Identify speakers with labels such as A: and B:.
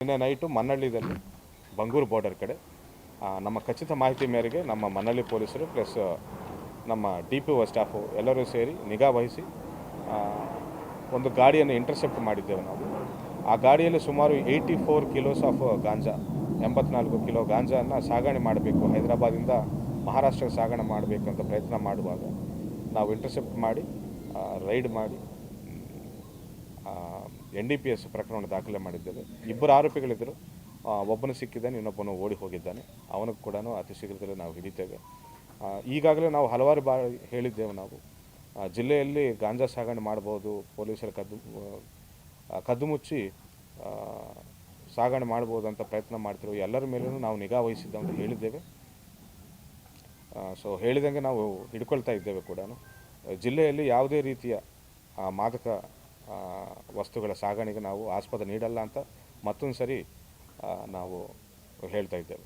A: ನಿನ್ನೆ night ಮನ್ನಳ್ಳಿದಲ್ಲಿ Bangur border ಕಡೆ ನಮ್ಮ ಖಚಿತ ಮಾಹಿತಿ ಮೇರೆಗೆ ನಮ್ಮ ಮನ್ನಳ್ಳಿ ಪೊಲೀಸರು ಪ್ಲಸ್ ನಮ್ಮ DPO ಸ್ಟಾಫು ಎಲ್ಲರೂ ಸೇರಿ ನಿಗಾ ವಹಿಸಿ ಒಂದು ಗಾಡಿಯನ್ನು ಇಂಟರ್ಸೆಪ್ಟ್ ಮಾಡಿದ್ದೇವೆ ನಾವು. ಆ ಗಾಡಿಯಲ್ಲಿ ಸುಮಾರು 84 ಕಿಲೋಸ್ ಆಫ್ ಗಾಂಜಾ, 84 ಕಿಲೋ ಗಾಂಜಾವನ್ನು ಸಾಗಣೆ ಮಾಡಬೇಕು, ಹೈದರಾಬಾದಿಂದ ಮಹಾರಾಷ್ಟ್ರಕ್ಕೆ ಸಾಗಣೆ ಮಾಡಬೇಕಂತ ಪ್ರಯತ್ನ ಮಾಡುವಾಗ ನಾವು ಇಂಟರ್ಸೆಪ್ಟ್ ಮಾಡಿ ರೈಡ್ ಮಾಡಿ NDPS ಪ್ರಕರಣ ದಾಖಲೆ ಮಾಡಿದ್ದೇವೆ. ಇಬ್ಬರು ಆರೋಪಿಗಳಿದ್ದರು, ಒಬ್ಬನು ಸಿಕ್ಕಿದ್ದಾನೆ, ಇನ್ನೊಬ್ಬನು ಓಡಿ ಹೋಗಿದ್ದಾನೆ. ಅವನಿಗೆ ಕೂಡ ಅತಿ ಶೀಘ್ರದಲ್ಲೇ ನಾವು ಹಿಡಿತೇವೆ. ಈಗಾಗಲೇ ನಾವು ಹಲವಾರು ಬಾರಿ ಹೇಳಿದ್ದೇವೆ, ನಾವು ಜಿಲ್ಲೆಯಲ್ಲಿ ಗಾಂಜಾ ಸಾಗಣೆ ಮಾಡ್ಬೋದು, ಪೊಲೀಸರು ಕದ್ದು ಮುಚ್ಚಿ ಸಾಗಣೆ ಮಾಡ್ಬೋದು ಅಂತ ಪ್ರಯತ್ನ ಮಾಡ್ತಿರೋ ಎಲ್ಲರ ಮೇಲೂ ನಾವು ನಿಗಾ ವಹಿಸಿದ್ದೇವೆ ಅಂತ ಹೇಳಿದ್ದೇವೆ. ಸೊ ಹೇಳಿದಂಗೆ ನಾವು ಹಿಡ್ಕೊಳ್ತಾ ಇದ್ದೇವೆ ಕೂಡ. ಜಿಲ್ಲೆಯಲ್ಲಿ ಯಾವುದೇ ರೀತಿಯ ಮಾದಕ ವಸ್ತುಗಳ ಸಾಗಣೆಗೆ ನಾವು ಆಸ್ಪದ ನೀಡಲ್ಲ ಅಂತ ಮತ್ತೊಂದು ಸರಿ ನಾವು ಹೇಳ್ತಾ ಇದ್ದೇವೆ.